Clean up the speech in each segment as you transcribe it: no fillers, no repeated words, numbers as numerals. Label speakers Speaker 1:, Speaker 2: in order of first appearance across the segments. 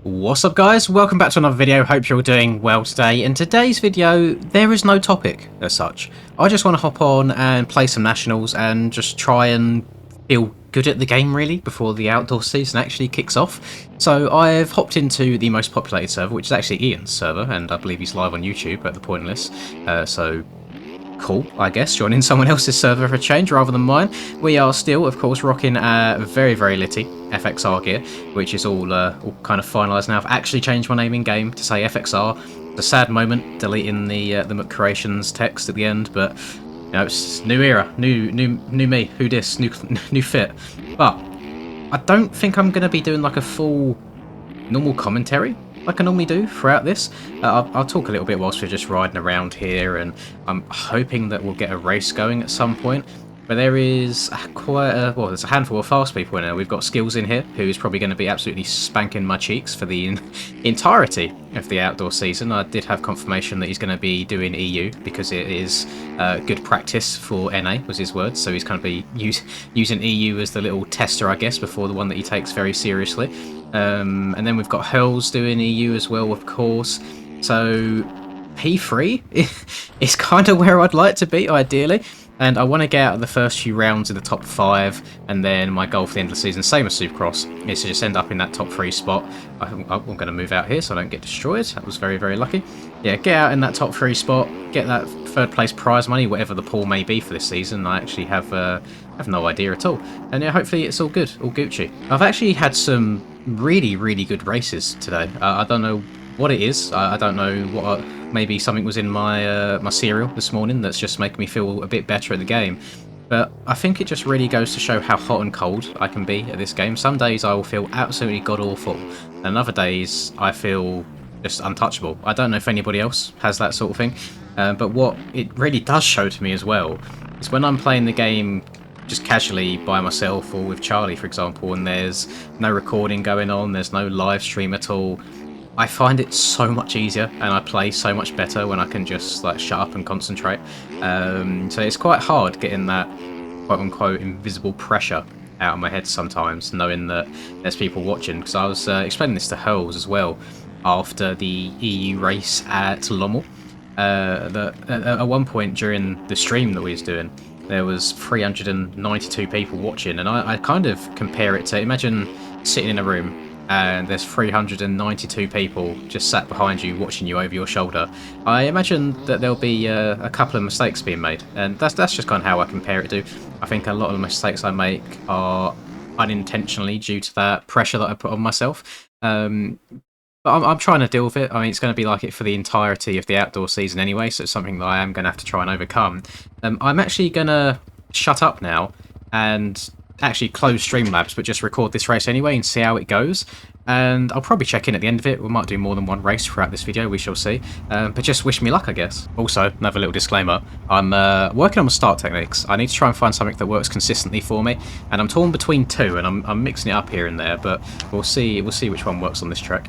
Speaker 1: What's up guys, welcome back to another video, hope you're all doing well today. In today's video, there is no topic as such. I just want to hop on and play some Nationals and just try and feel good at the game really before the outdoor season actually kicks off. So I've hopped into the most populated server, which is actually Ian's server, and I believe he's live on YouTube at the Pointless. So cool, I guess, joining someone else's server for a change rather than mine. We are still, of course, rocking very, very litty FXR gear, which is all kind of finalised now. I've actually changed my name in game to say FXR. It's a sad moment, deleting the Creations text at the end, but you know, it's new era, new me, who dis, new fit. But I don't think I'm going to be doing like a full normal commentary like I normally do throughout this. I'll talk a little bit whilst we're just riding around here, and I'm hoping that we'll get a race going at some point. But there is there's a handful of fast people in here. We've got Skills in here, who is probably going to be absolutely spanking my cheeks for the entirety of the outdoor season. I did have confirmation that he's going to be doing EU because it is good practice for NA, was his words. So he's going to be using EU as the little tester, I guess, before the one that he takes very seriously. And then we've got Hurls doing EU as well, of course. So P3 is kind of where I'd like to be, ideally. And I want to get out of the first few rounds in the top 5, and then my goal for the end of the season, same as Supercross, is to just end up in that top 3 spot. I'm going to move out here so I don't get destroyed. That was very, very lucky. Yeah, get out in that top 3 spot, get that third place prize money, whatever the pool may be for this season. I actually have no idea at all. And yeah, hopefully it's all good, all Gucci. I've actually had some really, really good races today. I don't know what it is. I don't know what. Maybe something was in my my cereal this morning that's just making me feel a bit better at the game. But I think it just really goes to show how hot and cold I can be at this game. Some days I will feel absolutely god-awful, and other days I feel just untouchable. I don't know if anybody else has that sort of thing, but what it really does show to me as well is when I'm playing the game just casually by myself or with Charlie, for example, and there's no recording going on, there's no live stream at all, I find it so much easier, and I play so much better when I can just like shut up and concentrate. So it's quite hard getting that quote-unquote invisible pressure out of my head sometimes, knowing that there's people watching. Because I was explaining this to Hurls as well after the EU race at Lommel. That at one point during the stream that we was doing, there was 392 people watching, and I kind of compare it to, imagine sitting in a room and there's 392 people just sat behind you watching you over your shoulder. I imagine that there'll be a couple of mistakes being made, and that's just kind of how I compare it to. I think a lot of the mistakes I make are unintentionally due to that pressure that I put on myself. But I'm trying to deal with it. I mean, it's going to be like it for the entirety of the outdoor season anyway, so it's something that I am going to have to try and overcome. I'm actually going to shut up now and actually close Streamlabs, but just record this race anyway and see how it goes. And I'll probably check in at the end of it. We might do more than one race throughout this video, we shall see. But just wish me luck, I guess. Also, another little disclaimer, I'm working on my start techniques. I need to try and find something that works consistently for me, and I'm torn between two, and I'm mixing it up here and there, but we'll see which one works on this track.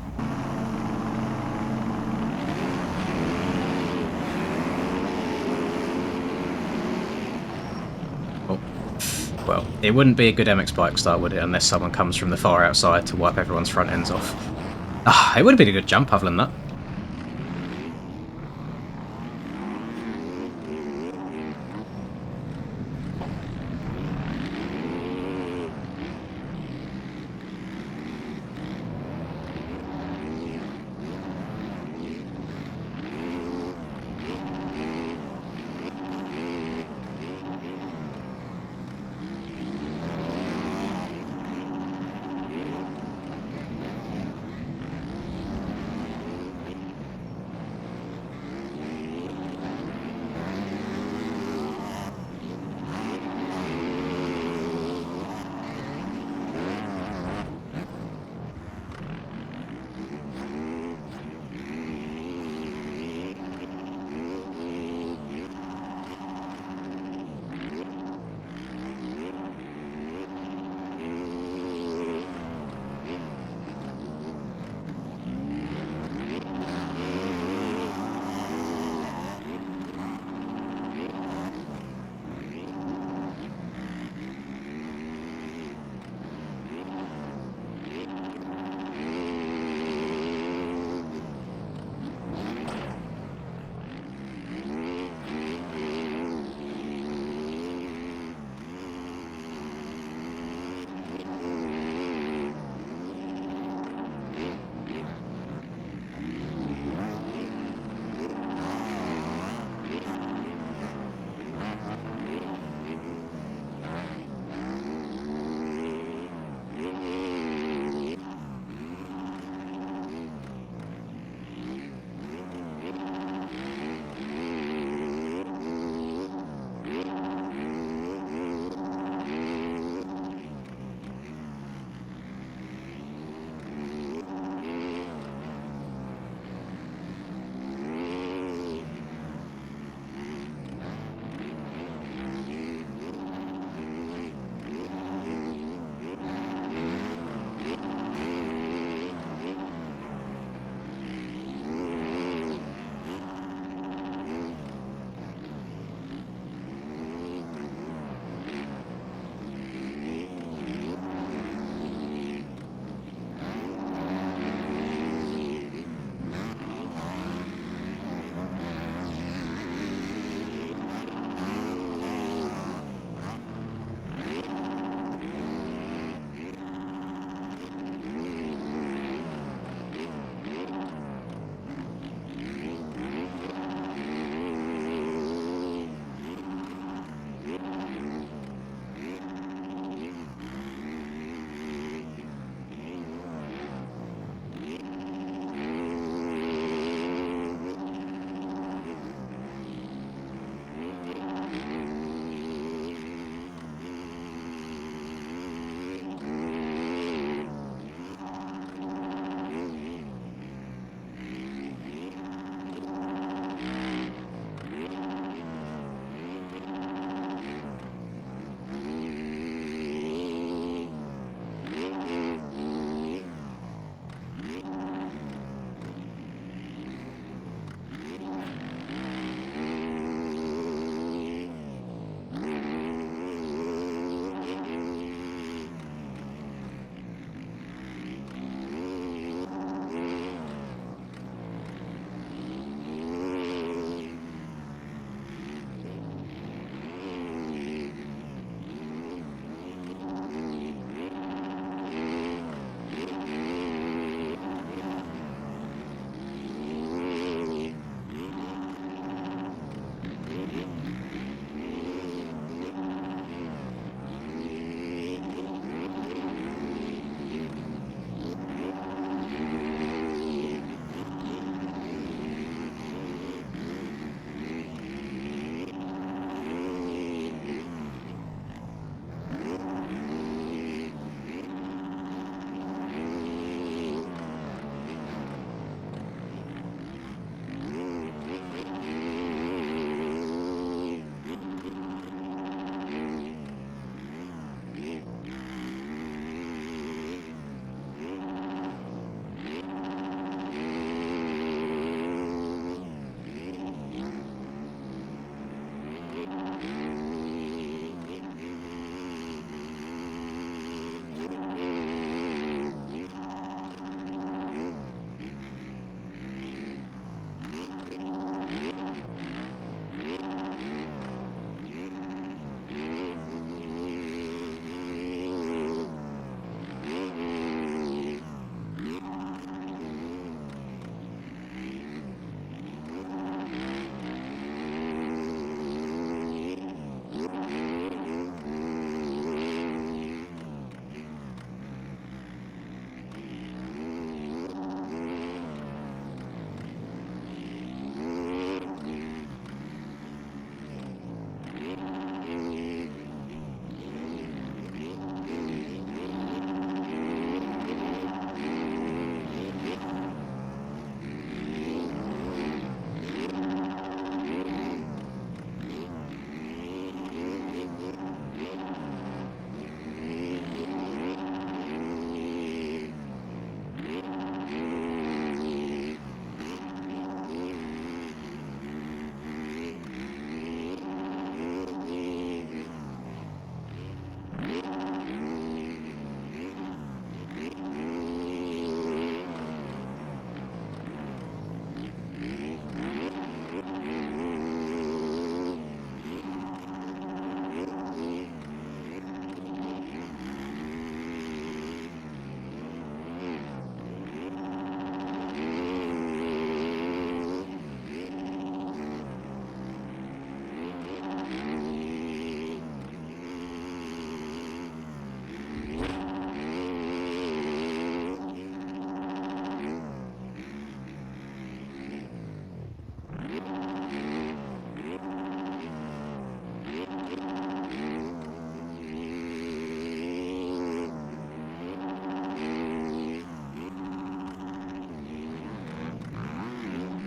Speaker 1: Well, it wouldn't be a good MX bike start, would it, unless someone comes from the far outside to wipe everyone's front ends off. It would have been a good jump other than that.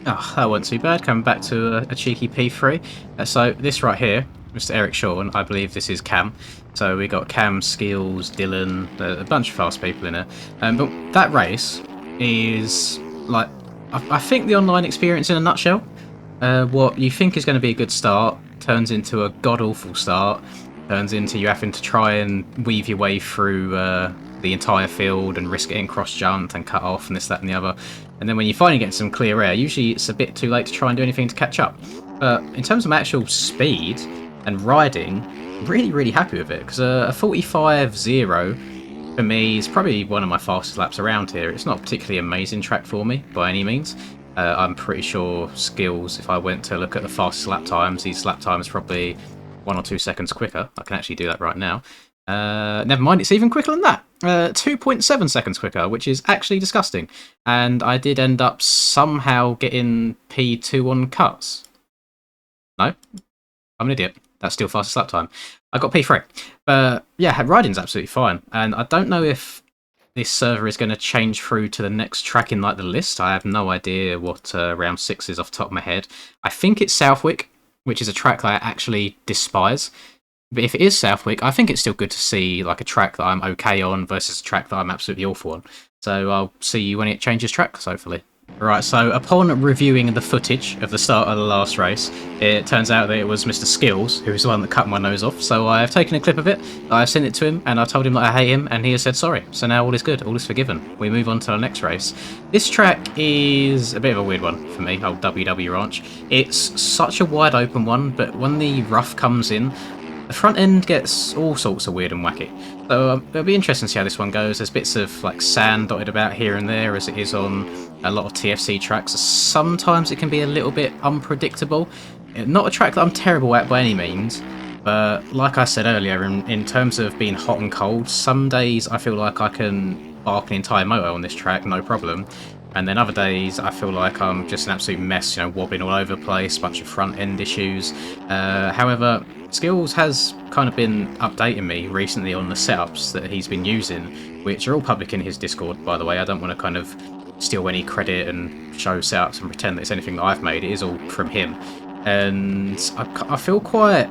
Speaker 1: Oh, that wasn't too bad. Coming back to a cheeky P3. So this right here, Mr. Eric Shaw, and I believe this is Cam. So we got Cam, Skills, Dylan, a bunch of fast people in it. But that race is like, I think the online experience in a nutshell. What you think is going to be a good start turns into a god-awful start. Turns into you having to try and weave your way through the entire field and risk getting cross-jumped and cut off and this, that and the other. And then when you finally get some clear air, usually it's a bit too late to try and do anything to catch up. But in terms of actual speed and riding, really, really happy with it. Because a 45.0 for me is probably one of my fastest laps around here. It's not a particularly amazing track for me by any means. I'm pretty sure Skills, if I went to look at the fastest lap times, his lap time is probably 1 or 2 seconds quicker. I can actually do that right now. Never mind, it's even quicker than that. 2.7 seconds quicker, which is actually disgusting. And I did end up somehow getting P2 on cuts. No? I'm an idiot. That's still fastest lap time. I got P3. But yeah, riding's absolutely fine. And I don't know if this server is going to change through to the next track in like the list. I have no idea what round 6 is off the top of my head. I think it's Southwick, which is a track that I actually despise. But if it is Southwick, I think it's still good to see like a track that I'm okay on versus a track that I'm absolutely awful on. So I'll see you when it changes tracks, hopefully. Right, so upon reviewing the footage of the start of the last race, it turns out that it was Mr. Skills who was the one that cut my nose off. So I have taken a clip of it, I've sent it to him, and I told him that I hate him, and he has said sorry. So now all is good, all is forgiven. We move on to the next race. This track is a bit of a weird one for me, old WW Ranch. It's such a wide open one, but when the rough comes in, the front end gets all sorts of weird and wacky. So it'll be interesting to see how this one goes. There's bits of like sand dotted about here and there, as it is on a lot of TFC tracks. Sometimes it can be a little bit unpredictable. Not a track that I'm terrible at by any means, but like I said earlier, in terms of being hot and cold, some days I feel like I can bark an entire motor on this track, no problem. And then other days I feel like I'm just an absolute mess, wobbling all over the place, bunch of front end issues. However, Skills has kind of been updating me recently on the setups that he's been using, which are all public in his Discord, by the way. I don't want to kind of steal any credit and show setups and pretend that it's anything that I've made. It is all from him. And I feel quite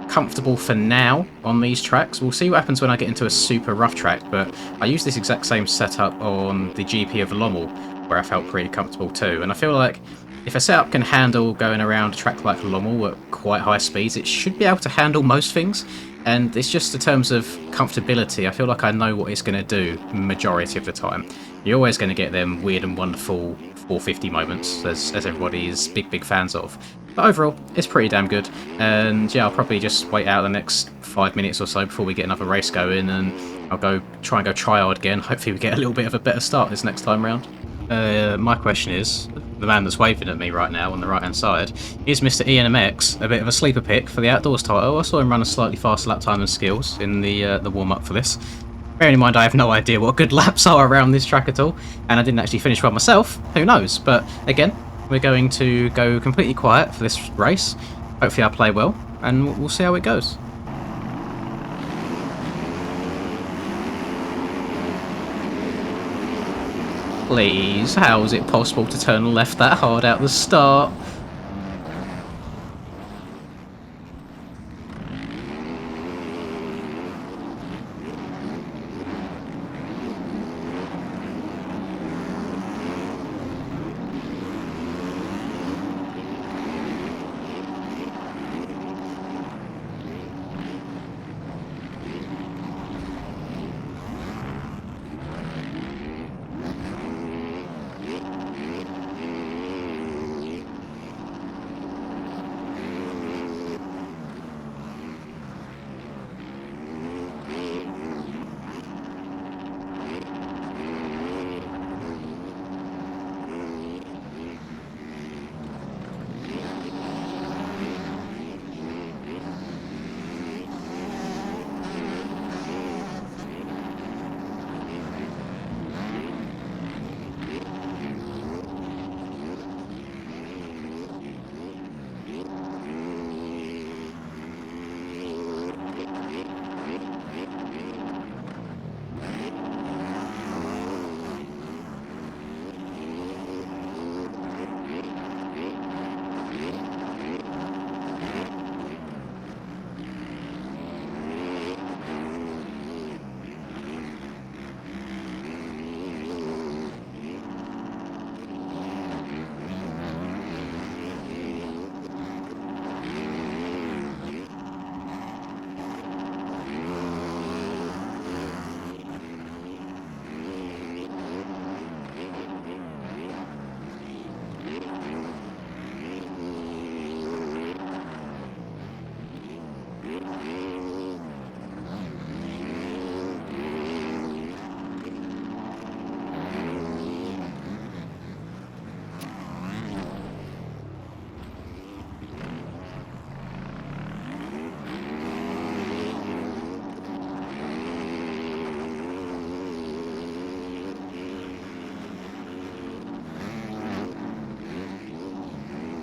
Speaker 1: comfortable for now on these tracks. We'll see what happens when I get into a super rough track, but I use this exact same setup on the GP of Lommel, where I felt pretty comfortable too. And I feel like if a setup can handle going around a track like Lommel at quite high speeds, it should be able to handle most things. And it's just in terms of comfortability, I feel like I know what it's going to do majority of the time. You're always going to get them weird and wonderful 450 moments, as everybody is big fans of. But overall, it's pretty damn good. And yeah, I'll probably just wait out the next 5 minutes or so before we get another race going, and I'll try and go try hard again. Hopefully we get a little bit of a better start this next time round. My question is, the man that's waving at me right now on the right hand side, is Mr. ENMX a bit of a sleeper pick for the outdoors title? I saw him run a slightly faster lap time and skills in the warm up for this. Bearing in mind I have no idea what good laps are around this track at all, and I didn't actually finish one myself, who knows? But again, we're going to go completely quiet for this race. Hopefully I play well, and we'll see how it goes. Please, how is it possible to turn left that hard out the start?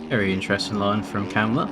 Speaker 1: Very interesting line from Kamler.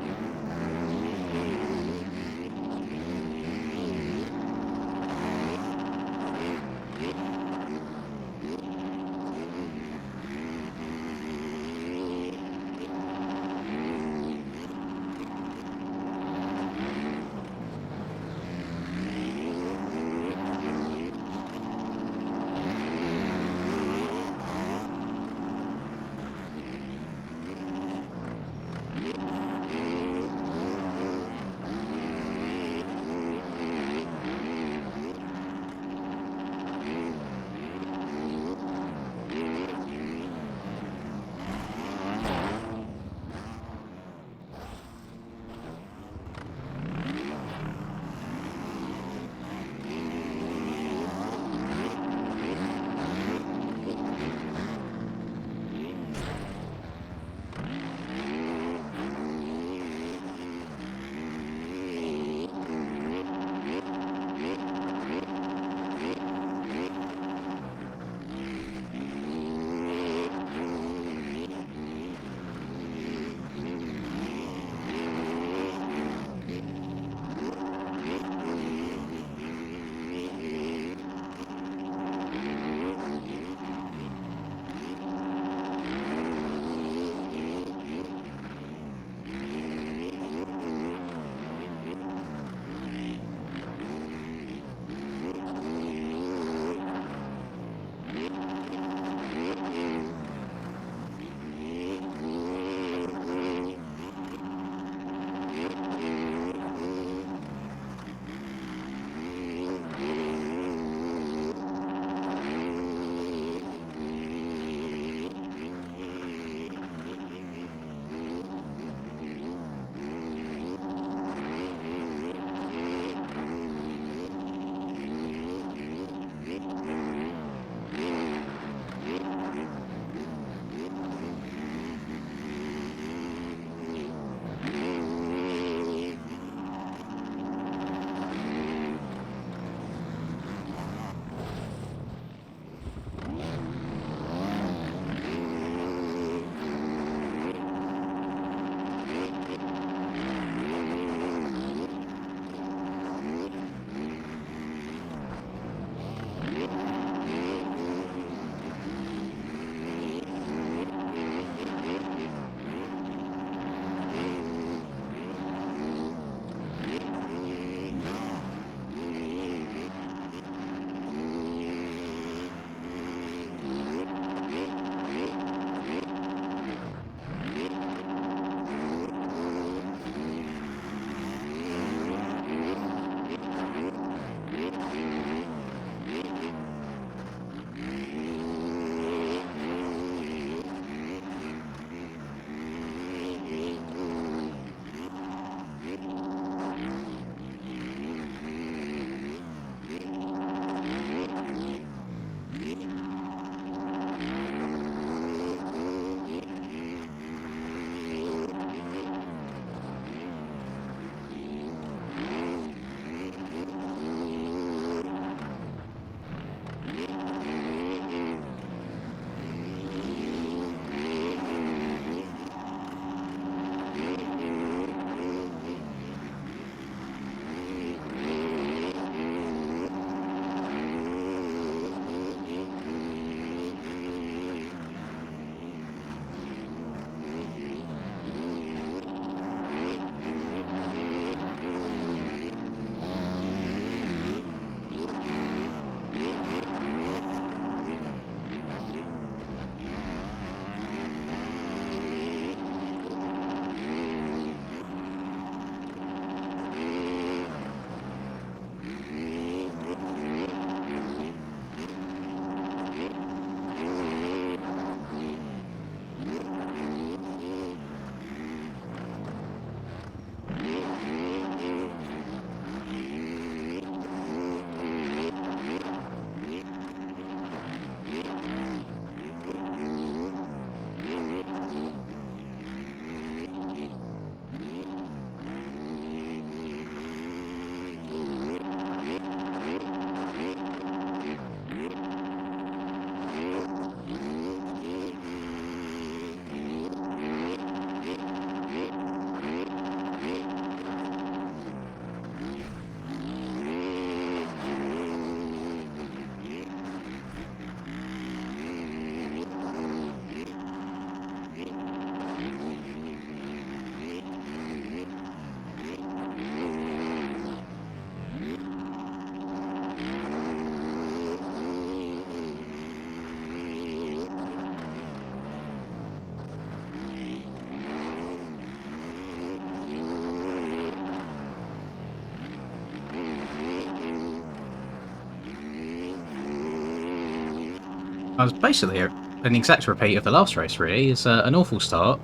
Speaker 1: I was basically an exact repeat of the last race, really. It's an awful start,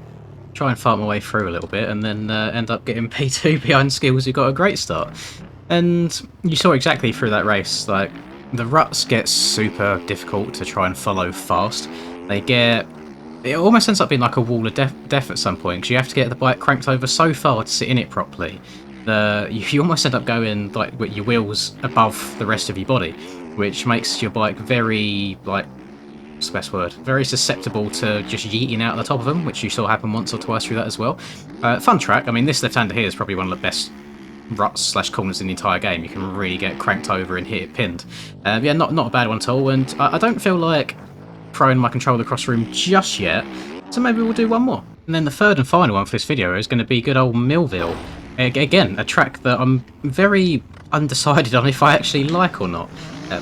Speaker 1: try and fight my way through a little bit, and then end up getting P2 behind Skills, who got a great start. And you saw exactly through that race, like, the ruts get super difficult to try and follow fast. It almost ends up being like a wall of death at some point, because you have to get the bike cranked over so far to sit in it properly. You almost end up going like with your wheels above the rest of your body, which makes your bike very, like, what's the best word? Very susceptible to just yeeting out the top of them, which you saw happen once or twice through that as well. Fun track. I mean, this left-hander here is probably one of the best ruts / corners in the entire game. You can really get cranked over and hit it pinned. Yeah, not a bad one at all, and I don't feel like throwing my controller across the room just yet, so maybe we'll do one more. And then the third and final one for this video is going to be good old Millville. Again, a track that I'm very undecided on if I actually like or not.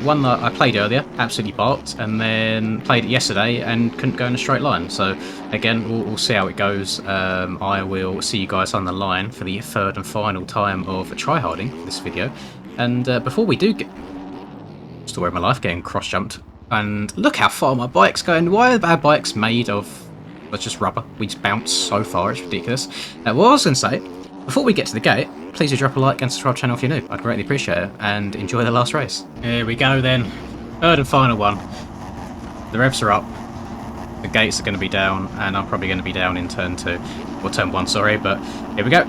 Speaker 1: One that I played earlier, absolutely barked, and then played it yesterday and couldn't go in a straight line. So again, we'll see how it goes. I will see you guys on the line for the third and final time of tryharding this video. And before we do get... Story of my life, getting cross-jumped. And look how far my bike's going. Why are our bikes made of... That's just rubber. We just bounce so far, it's ridiculous. What I was going to say, before we get to the gate, please do drop a like and subscribe to the channel if you're new. I'd greatly appreciate it. And enjoy the last race. Here we go then. Third and final one. The revs are up. The gates are going to be down. And I'm probably going to be down in turn 2. Or turn 1, sorry. But here we go.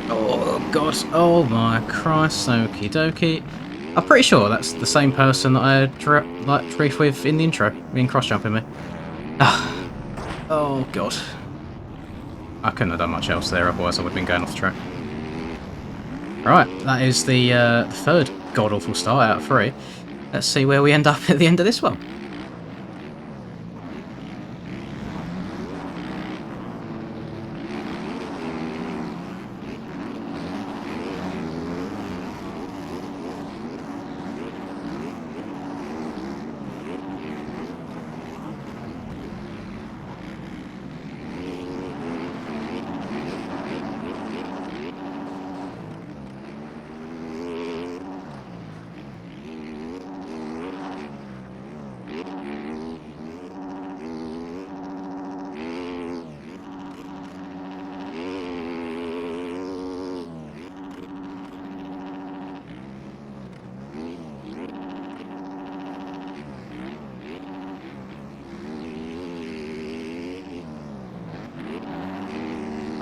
Speaker 1: Oh, God. Oh, my Christ. Okie dokie. I'm pretty sure that's the same person that I drift with in the intro, being cross-jumping me. Oh, God. I couldn't have done much else there, otherwise I would have been going off the track. Right, that is the third god-awful start out of 3. Let's see where we end up at the end of this one.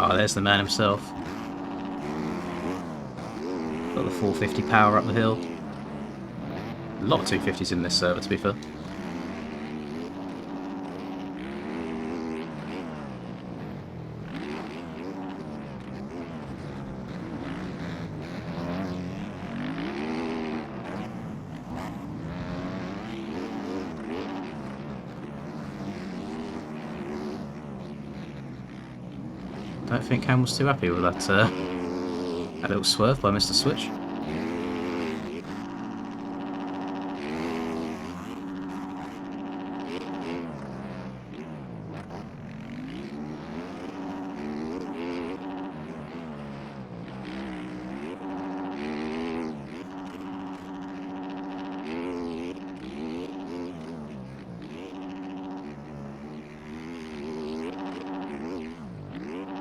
Speaker 1: Oh, there's the man himself. Got the 450 power up the hill. A lot of 250s in this server, to be fair. Don't think Cam was too happy with that, that little swerve by Mr. Switch.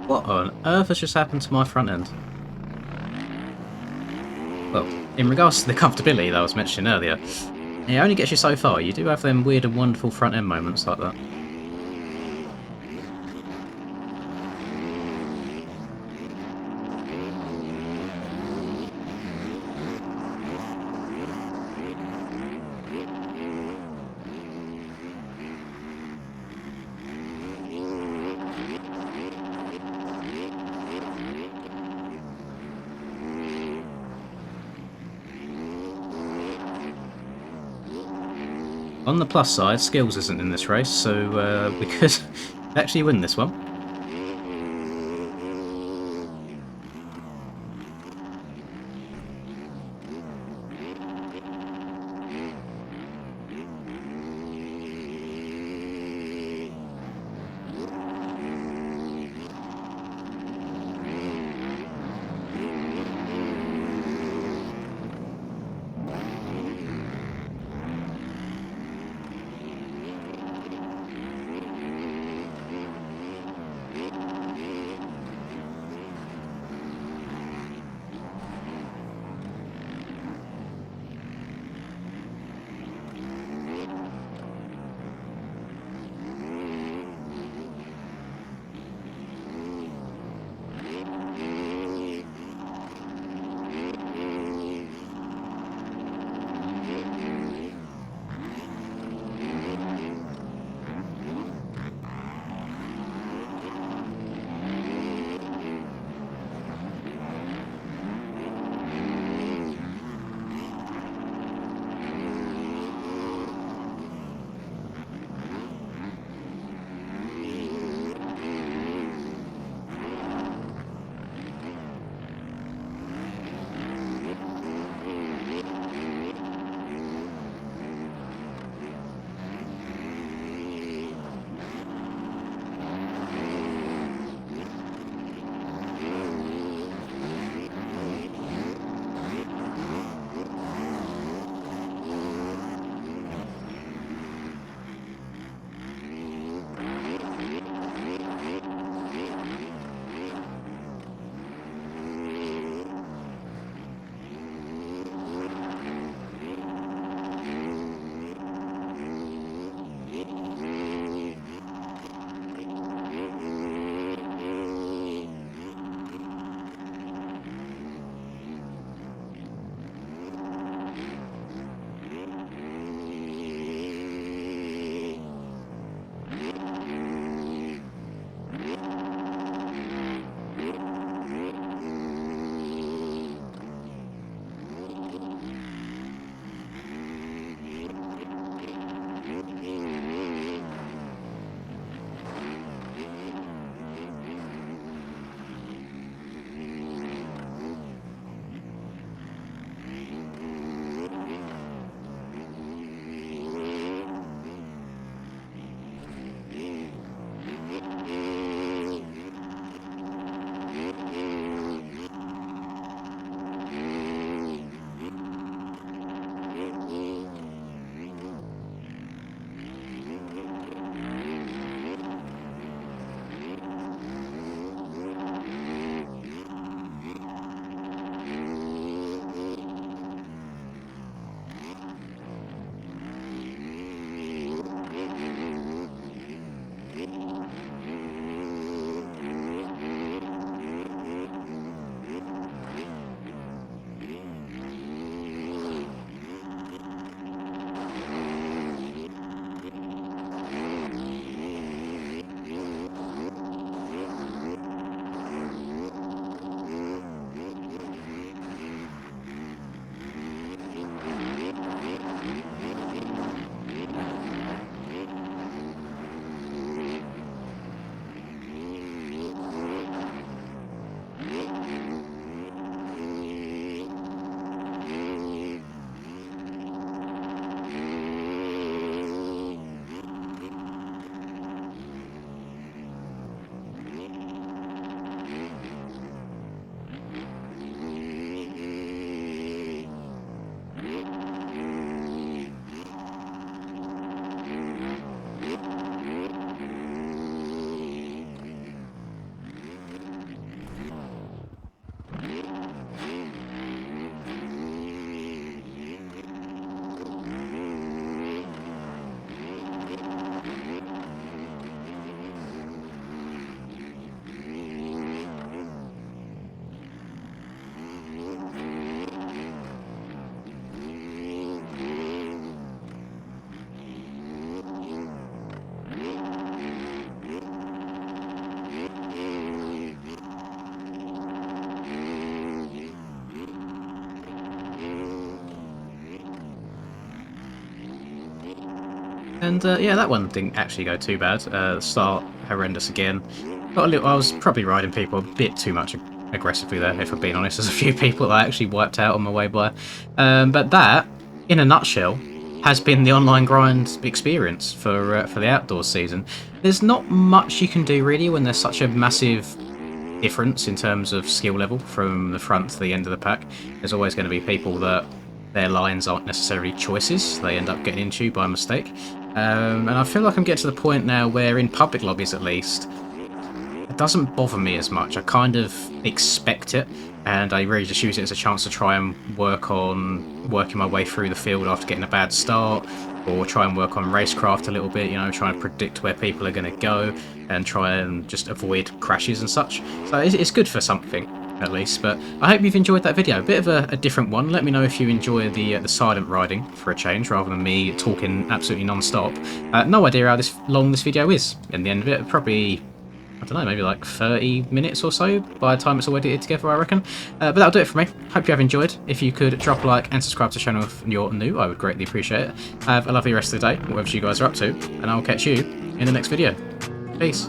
Speaker 1: What on earth has just happened to my front end? Well, in regards to the comfortability that I was mentioning earlier, it only gets you so far. You do have them weird and wonderful front end moments like that. On the plus side, Skills isn't in this race, so we could actually win this one. And yeah, that one didn't actually go too bad. The start, horrendous again. Got a little, I was probably riding people a bit too much aggressively there, if I'm being honest. There's a few people I actually wiped out on my way by. But that, in a nutshell, has been the online grind experience for the outdoors season. There's not much you can do really when there's such a massive difference in terms of skill level from the front to the end of the pack. There's always going to be people that their lines aren't necessarily choices, they end up getting into by mistake. And I feel like I'm getting to the point now where in public lobbies at least, it doesn't bother me as much. I kind of expect it, and I really just use it as a chance to try and working my way through the field after getting a bad start, or try and work on racecraft a little bit, you know, try and predict where people are going to go and try and just avoid crashes and such. So it's good for something, at least. But I hope you've enjoyed that video. A bit of a different one. Let me know if you enjoy the silent riding for a change, rather than me talking absolutely non-stop. No idea how long this video is in the end of it. Probably, I don't know, maybe like 30 minutes or so by the time it's all edited together, I reckon. But that'll do it for me. Hope you have enjoyed. If you could drop a like and subscribe to the channel if you're new, I would greatly appreciate it. Have a lovely rest of the day, whatever you guys are up to, and I'll catch you in the next video. Peace.